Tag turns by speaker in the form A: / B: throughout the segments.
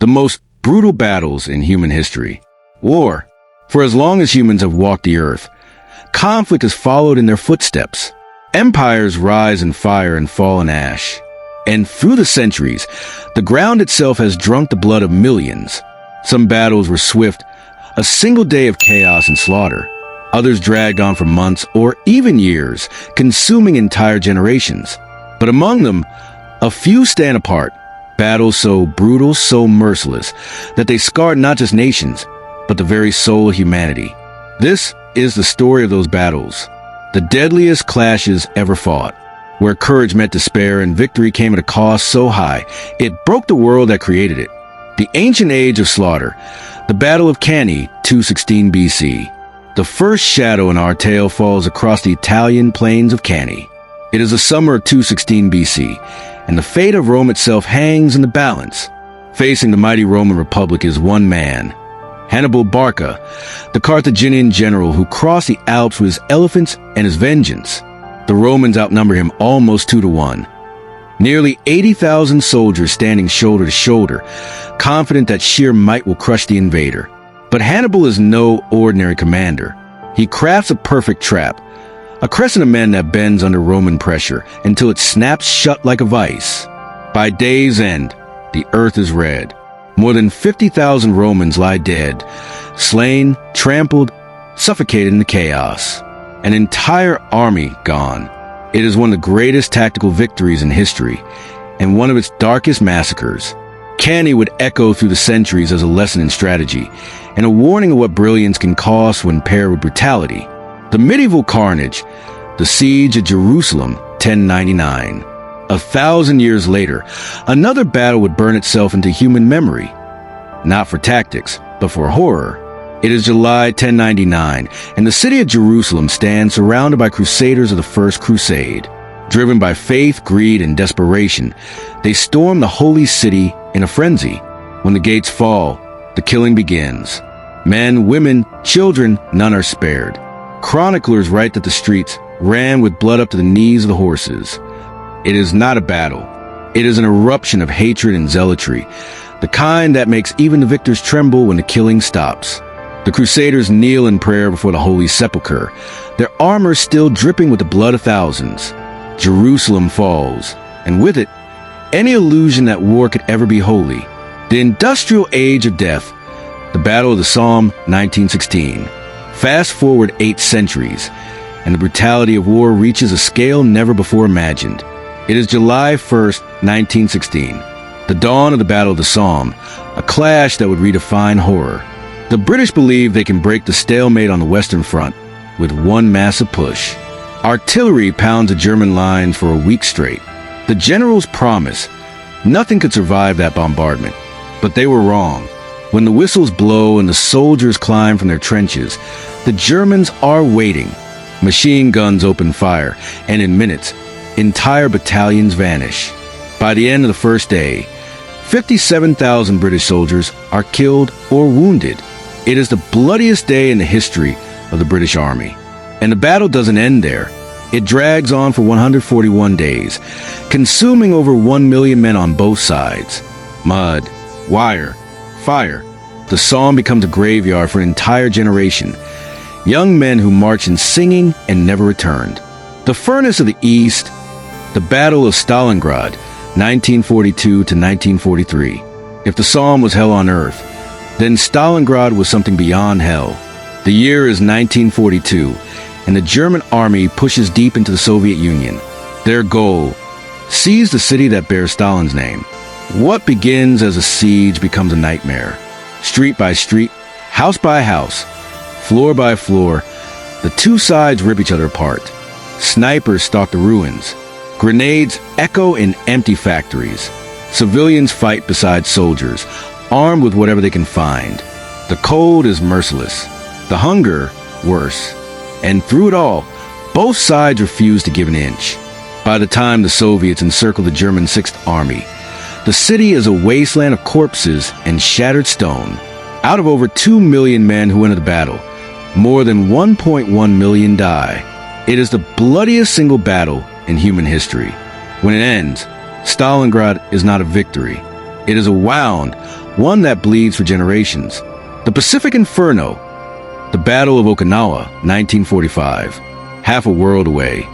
A: the most brutal battles in human history. War. For as long as humans have walked the earth, conflict has followed in their footsteps. Empires rise in fire and fall in ash. And through the centuries, the ground itself has drunk the blood of millions. Some battles were swift, a single day of chaos and slaughter. Others dragged on for months or even years, consuming entire generations. But among them, a few stand apart. Battles so brutal, so merciless, that they scarred not just nations, but the very soul of humanity. This is the story of those battles, the deadliest clashes ever fought, where courage met despair and victory came at a cost so high, it broke the world that created it. The ancient age of slaughter, the Battle of Cannae, 216 BC. The first shadow in our tale falls across the Italian plains of Cannae. It is the summer of 216 BC, and the fate of Rome itself hangs in the balance. Facing the mighty Roman Republic is one man, Hannibal Barca, the Carthaginian general who crossed the Alps with his elephants and his vengeance. The Romans outnumber him almost 2-1. Nearly 80,000 soldiers standing shoulder to shoulder, confident that sheer might will crush the invader. But Hannibal is no ordinary commander. He crafts a perfect trap, a crescent of men that bends under Roman pressure until it snaps shut like a vice. By day's end, the earth is red. More than 50,000 Romans lie dead, slain, trampled, suffocated in the chaos. An entire army gone. It is one of the greatest tactical victories in history, and one of its darkest massacres. Cannae would echo through the centuries as a lesson in strategy, and a warning of what brilliance can cost when paired with brutality. The medieval carnage, the siege of Jerusalem, 1099. 1,000 years later, another battle would burn itself into human memory. Not for tactics, but for horror. It is July 1099, and the city of Jerusalem stands surrounded by crusaders of the First Crusade. Driven by faith, greed, and desperation, they storm the holy city in a frenzy. When the gates fall, the killing begins. Men, women, children, none are spared. Chroniclers write that the streets ran with blood up to the knees of the horses. It is not a battle. It is an eruption of hatred and zealotry, the kind that makes even the victors tremble when the killing stops. The crusaders kneel in prayer before the Holy Sepulchre, their armor still dripping with the blood of thousands. Jerusalem falls, and with it, any illusion that war could ever be holy. The industrial age of death, the Battle of the Somme, 1916. Fast forward 8 centuries, and the brutality of war reaches a scale never before imagined. It is July 1st, 1916, the dawn of the Battle of the Somme, a clash that would redefine horror. The British believe they can break the stalemate on the Western Front with one massive push. Artillery pounds the German lines for a week straight. The generals promise nothing could survive that bombardment, but they were wrong. When the whistles blow and the soldiers climb from their trenches, the Germans are waiting. Machine guns open fire, and in minutes, entire battalions vanish. By the end of the first day, 57,000 British soldiers are killed or wounded. It is the bloodiest day in the history of the British Army. And the battle doesn't end there. It drags on for 141 days, consuming over 1 million men on both sides. Mud, wire, fire. The Somme becomes a graveyard for an entire generation. Young men who marched in singing and never returned. The furnace of the East, the Battle of Stalingrad, 1942 to 1943. If the Somme was hell on earth, then Stalingrad was something beyond hell. The year is 1942, and the German army pushes deep into the Soviet Union. Their goal, seize the city that bears Stalin's name. What begins as a siege becomes a nightmare. Street by street, house by house, floor by floor, the two sides rip each other apart. Snipers stalk the ruins. Grenades echo in empty factories. Civilians fight beside soldiers, armed with whatever they can find. The cold is merciless. The hunger, worse. And through it all, both sides refuse to give an inch. By the time the Soviets encircle the German Sixth Army, the city is a wasteland of corpses and shattered stone. Out of over 2 million men who enter the battle, more than 1.1 million die. It is the bloodiest single battle in human history. When it ends, Stalingrad is not a victory. It is a wound, one that bleeds for generations. The Pacific Inferno, the Battle of Okinawa, 1945, half a world away.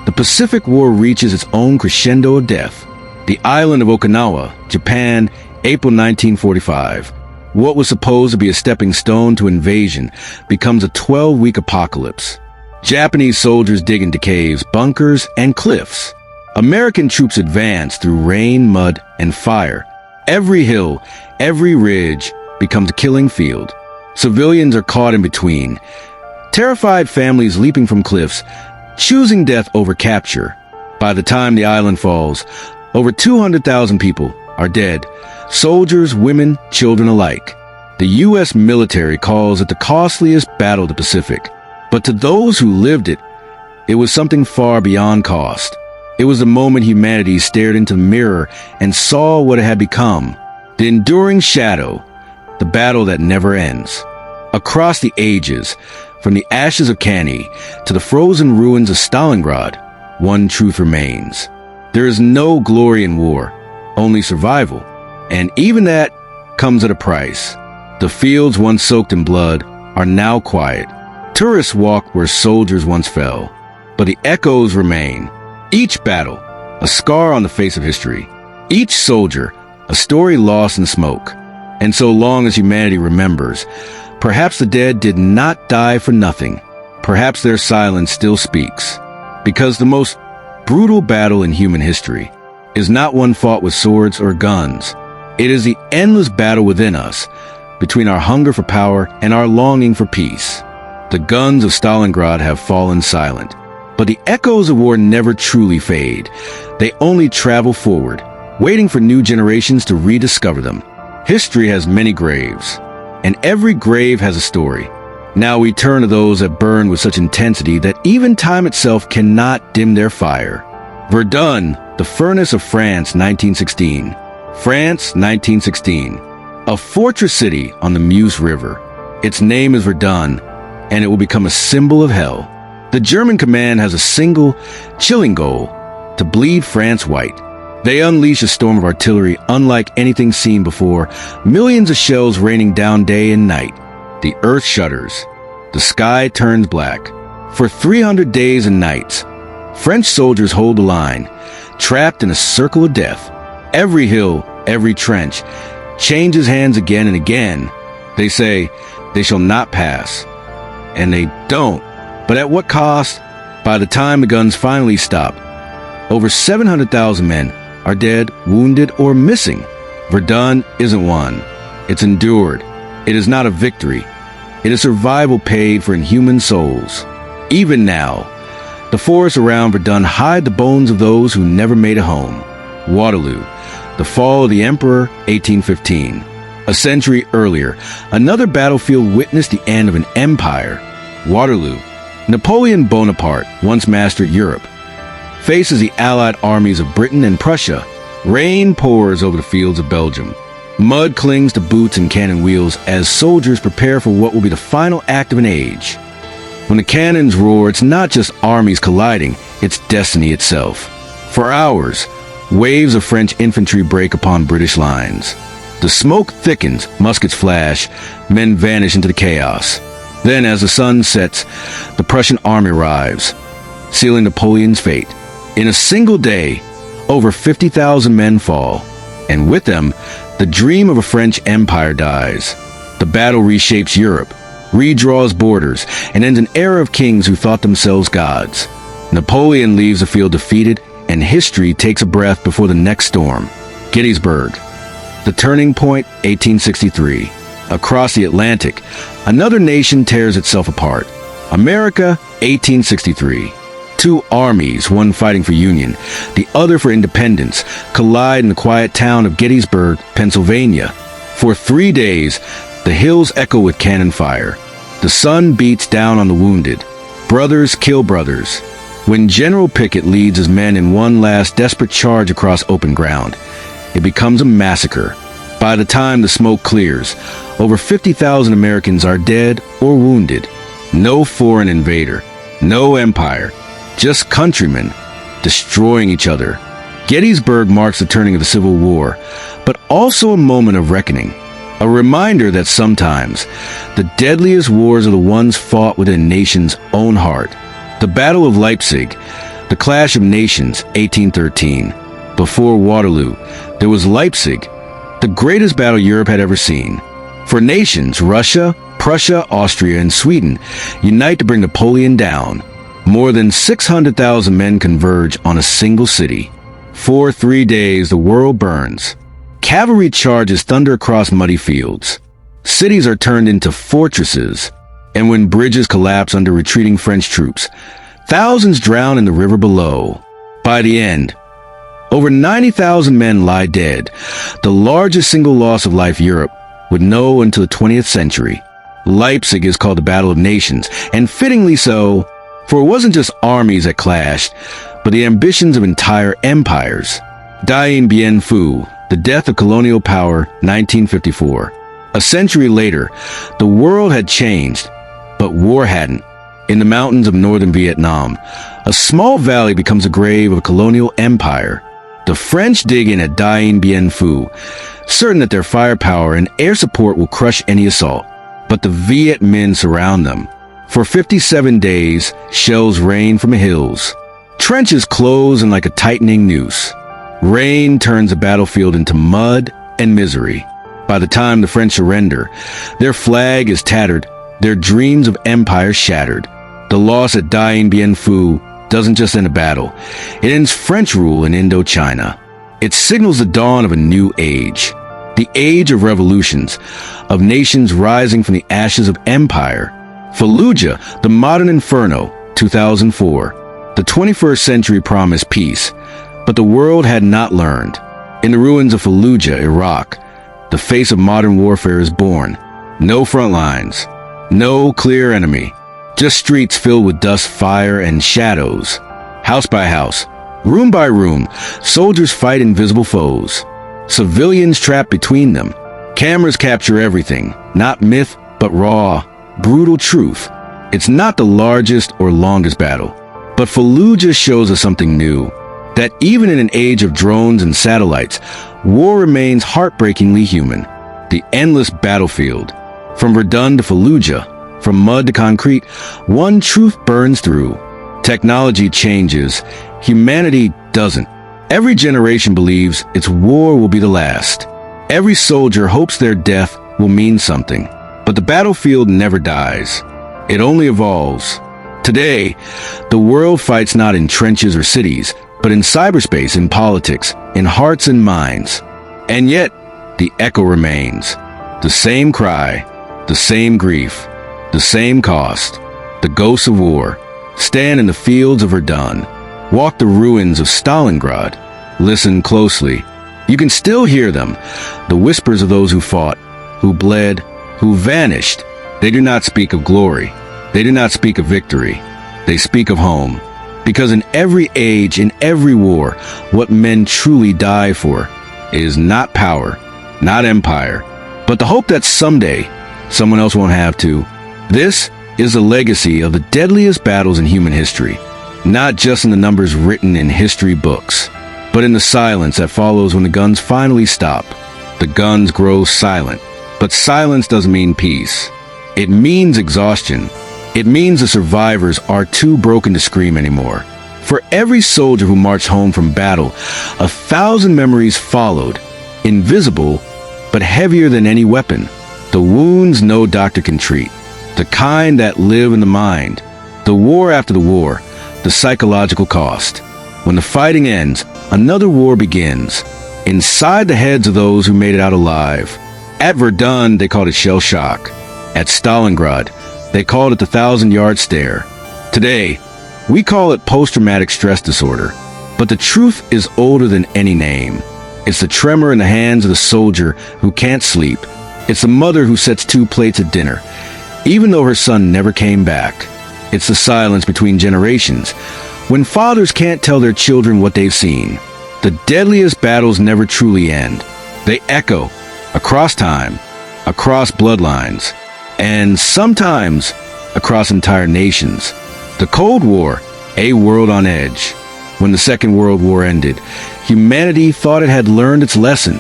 A: The Pacific War reaches its own crescendo of death. The island of Okinawa, Japan, April 1945. What was supposed to be a stepping stone to invasion becomes a 12-week apocalypse. Japanese soldiers dig into caves, bunkers, and cliffs. American troops advance through rain, mud, and fire. Every hill, every ridge becomes a killing field. Civilians are caught in between. Terrified families leaping from cliffs, choosing death over capture. By the time the island falls, over 200,000 people are dead. Soldiers, women, children alike. The U.S. military calls it the costliest battle of the Pacific. But to those who lived it, it was something far beyond cost. It was the moment humanity stared into the mirror and saw what it had become. The enduring shadow, the battle that never ends. Across the ages, from the ashes of Cannae to the frozen ruins of Stalingrad, one truth remains. There is no glory in war, only survival. And even that comes at a price. The fields once soaked in blood are now quiet. Tourists walk where soldiers once fell, but the echoes remain. Each battle, a scar on the face of history. Each soldier, a story lost in smoke. And so long as humanity remembers, perhaps the dead did not die for nothing. Perhaps their silence still speaks. Because the most brutal battle in human history is not one fought with swords or guns. It is the endless battle within us, between our hunger for power and our longing for peace. The guns of Stalingrad have fallen silent, but the echoes of war never truly fade. They only travel forward, waiting for new generations to rediscover them. History has many graves, and every grave has a story. Now we turn to those that burn with such intensity that even time itself cannot dim their fire. Verdun, the furnace of France, 1916. France, 1916. A fortress city on the Meuse River. Its name is Verdun, and it will become a symbol of hell. The German command has a single, chilling goal: to bleed France white. They unleash a storm of artillery unlike anything seen before, millions of shells raining down day and night. The earth shudders. The sky turns black. For 300 days and nights, French soldiers hold the line, trapped in a circle of death. Every hill, every trench, changes hands again and again. They say, they shall not pass. And they don't. But at what cost? By the time the guns finally stop, over 700,000 men are dead, wounded, or missing. Verdun isn't won. It's endured. It is not a victory. It is survival paid for inhuman souls. Even now, the forests around Verdun hide the bones of those who never made a home. Waterloo, the fall of the Emperor, 1815. A century earlier, another battlefield witnessed the end of an empire. Waterloo. Napoleon Bonaparte, once mastered Europe, faces the allied armies of Britain and Prussia. Rain pours over the fields of Belgium. Mud clings to boots and cannon wheels as soldiers prepare for what will be the final act of an age. When the cannons roar, it's not just armies colliding, it's destiny itself. For hours, waves of French infantry break upon British lines. The smoke thickens, muskets flash, men vanish into the chaos. Then, as the sun sets, the Prussian army arrives, sealing Napoleon's fate. In a single day, over 50,000 men fall, and with them, the dream of a French empire dies. The battle reshapes Europe, redraws borders, and ends an era of kings who thought themselves gods. Napoleon leaves the field defeated, and history takes a breath before the next storm. Gettysburg. The turning point, 1863. Across the Atlantic, another nation tears itself apart. America, 1863. Two armies, one fighting for union, the other for independence, collide in the quiet town of Gettysburg, Pennsylvania. For 3 days, the hills echo with cannon fire. The sun beats down on the wounded. Brothers kill brothers. When General Pickett leads his men in one last desperate charge across open ground, it becomes a massacre. By the time the smoke clears, over 50,000 Americans are dead or wounded. No foreign invader, no empire, just countrymen destroying each other. Gettysburg marks the turning of the Civil War, but also a moment of reckoning. A reminder that sometimes the deadliest wars are the ones fought within a nation's own heart. The Battle of Leipzig, the Clash of Nations, 1813. Before Waterloo, there was Leipzig, the greatest battle Europe had ever seen. For nations, Russia, Prussia, Austria, and Sweden unite to bring Napoleon down. More than 600,000 men converge on a single city. For 3 days, the world burns. Cavalry charges thunder across muddy fields. Cities are turned into fortresses, and when bridges collapse under retreating French troops, thousands drown in the river below. By the end, over 90,000 men lie dead, the largest single loss of life Europe would know until the 20th century. Leipzig is called the Battle of Nations, and fittingly so, for it wasn't just armies that clashed, but the ambitions of entire empires. Dien Bien Phu, the death of colonial power, 1954. A century later, the world had changed, but war hadn't. In the mountains of northern Vietnam, a small valley becomes a grave of a colonial empire. The French dig in at Dien Bien Phu, certain that their firepower and air support will crush any assault. But the Viet Minh surround them. For 57 days, shells rain from the hills. Trenches close in like a tightening noose. Rain turns the battlefield into mud and misery. By the time the French surrender, their flag is tattered, their dreams of empire shattered. The loss at Dien Bien Phu doesn't just end a battle. It ends French rule in Indochina. It signals the dawn of a new age. The age of revolutions, of nations rising from the ashes of empire. Fallujah, the modern inferno, 2004. The 21st century promised peace, but the world had not learned. In the ruins of Fallujah, Iraq, the face of modern warfare is born. No front lines, no clear enemy, just streets filled with dust, fire, and shadows. House by house, room by room, soldiers fight invisible foes. Civilians trapped between them. Cameras capture everything, not myth, but raw, brutal truth. It's not the largest or longest battle, but Fallujah shows us something new. That even in an age of drones and satellites, war remains heartbreakingly human. The endless battlefield. From Verdun to Fallujah, from mud to concrete, one truth burns through. Technology changes, humanity doesn't. Every generation believes its war will be the last. Every soldier hopes their death will mean something. But the battlefield never dies. It only evolves. Today, the world fights not in trenches or cities, but in cyberspace, in politics, in hearts and minds. And yet, the echo remains. The same cry, the same grief, the same cost. The ghosts of war stand in the fields of Verdun. Walk the ruins of Stalingrad. Listen closely. You can still hear them, the whispers of those who fought, who bled, who vanished. They do not speak of glory. They do not speak of victory. They speak of home. Because in every age, in every war, what men truly die for is not power, not empire, but the hope that someday someone else won't have to. This is the legacy of the deadliest battles in human history, not just in the numbers written in history books, but in the silence that follows when the guns finally stop. The guns grow silent, but silence doesn't mean peace. It means exhaustion. It means the survivors are too broken to scream anymore. For every soldier who marched home from battle, 1,000 memories followed, invisible, but heavier than any weapon. The wounds no doctor can treat, the kind that live in the mind. The war after the war, the psychological cost. When the fighting ends, another war begins, inside the heads of those who made it out alive. At Verdun, they called it shell shock. At Stalingrad, they called it the 1,000-yard stare. Today, we call it post-traumatic stress disorder. But the truth is older than any name. It's the tremor in the hands of the soldier who can't sleep. It's the mother who sets 2 plates at dinner, even though her son never came back. It's the silence between generations, when fathers can't tell their children what they've seen. The deadliest battles never truly end. They echo across time, across bloodlines, and sometimes across entire nations. The Cold War, a world on edge. When the Second World War ended, humanity thought it had learned its lesson.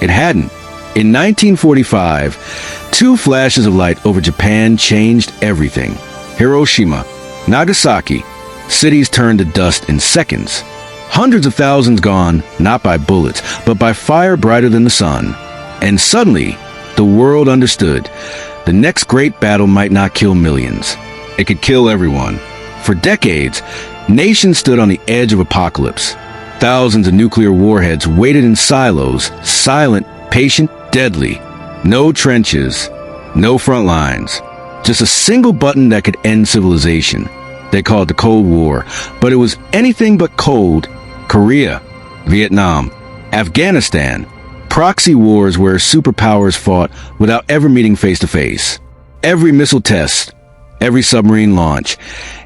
A: It hadn't. In 1945, two flashes of light over Japan changed everything. Hiroshima, Nagasaki, cities turned to dust in seconds. Hundreds of thousands gone, not by bullets, but by fire brighter than the sun. And suddenly, the world understood. The next great battle might not kill millions. It could kill everyone. For decades, nations stood on the edge of apocalypse. Thousands of nuclear warheads waited in silos, silent, patient, deadly. No trenches, no front lines. Just a single button that could end civilization. They called it the Cold War, but it was anything but cold. Korea, Vietnam, Afghanistan, proxy wars where superpowers fought without ever meeting face to face. Every missile test, every submarine launch,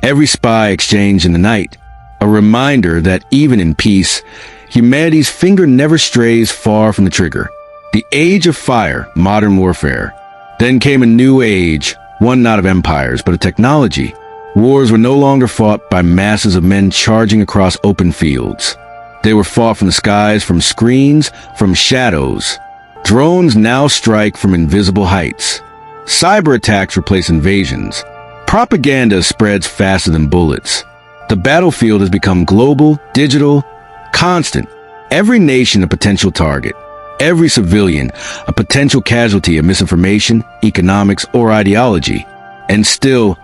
A: every spy exchange in the night. A reminder that even in peace, humanity's finger never strays far from the trigger. The age of fire, modern warfare. Then came a new age, one not of empires, but of technology. Wars were no longer fought by masses of men charging across open fields. They were fought from the skies, from screens, from shadows. Drones now strike from invisible heights. Cyber attacks replace invasions. Propaganda spreads faster than bullets. The battlefield has become global, digital, constant. Every nation a potential target. Every civilian a potential casualty of misinformation, economics, or ideology. And still,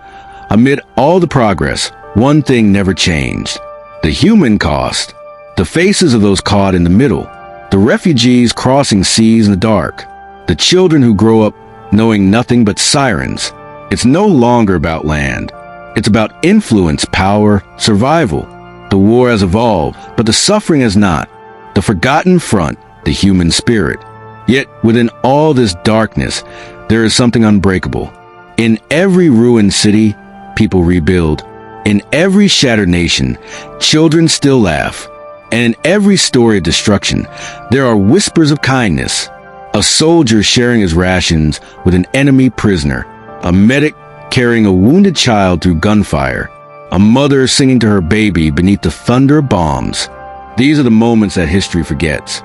A: amid all the progress, one thing never changed. The human cost. The faces of those caught in the middle. The refugees crossing seas in the dark. The children who grow up knowing nothing but sirens. It's no longer about land. It's about influence, power, survival. The war has evolved, but the suffering has not. The forgotten front, the human spirit. Yet within all this darkness, there is something unbreakable. In every ruined city, people rebuild. In every shattered nation, children still laugh. And in every story of destruction, there are whispers of kindness. A soldier sharing his rations with an enemy prisoner. A medic carrying a wounded child through gunfire. A mother singing to her baby beneath the thunder of bombs. These are the moments that history forgets.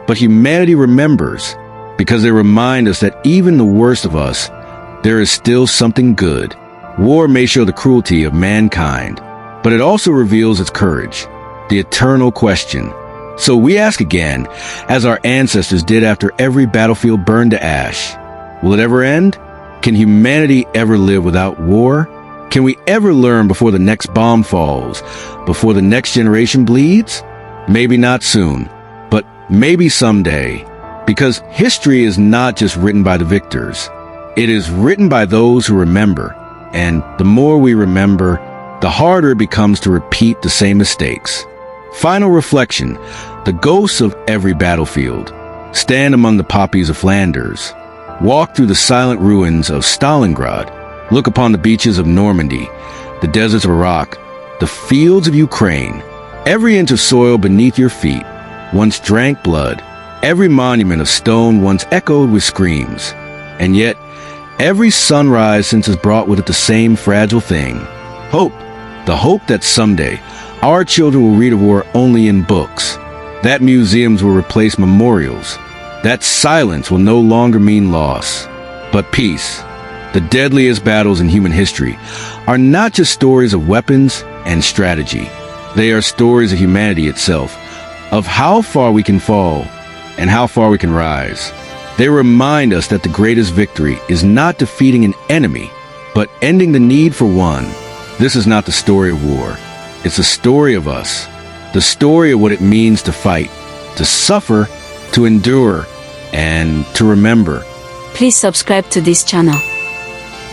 A: But humanity remembers, because they remind us that even the worst of us, there is still something good. War may show the cruelty of mankind, but it also reveals its courage. The eternal question. So we ask again, as our ancestors did after every battlefield burned to ash, will it ever end? Can humanity ever live without war? Can we ever learn before the next bomb falls, before the next generation bleeds? Maybe not soon, but maybe someday. Because history is not just written by the victors. It is written by those who remember. And the more we remember, the harder it becomes to repeat the same mistakes. Final reflection. The ghosts of every battlefield stand among the poppies of Flanders. Walk through the silent ruins of Stalingrad. Look upon the beaches of Normandy, the deserts of Iraq, the fields of Ukraine. Every inch of soil beneath your feet once drank blood. Every monument of stone once echoed with screams. And yet, every sunrise since has brought with it the same fragile thing. Hope. The hope that someday our children will read of war only in books. That museums will replace memorials. That silence will no longer mean loss, but peace. The deadliest battles in human history are not just stories of weapons and strategy. They are stories of humanity itself, of how far we can fall and how far we can rise. They remind us that the greatest victory is not defeating an enemy, but ending the need for one. This is not the story of war. It's the story of us. The story of what it means to fight, to suffer, to endure, and to remember.
B: Please subscribe to this channel.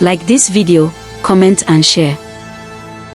B: Like this video, comment and share.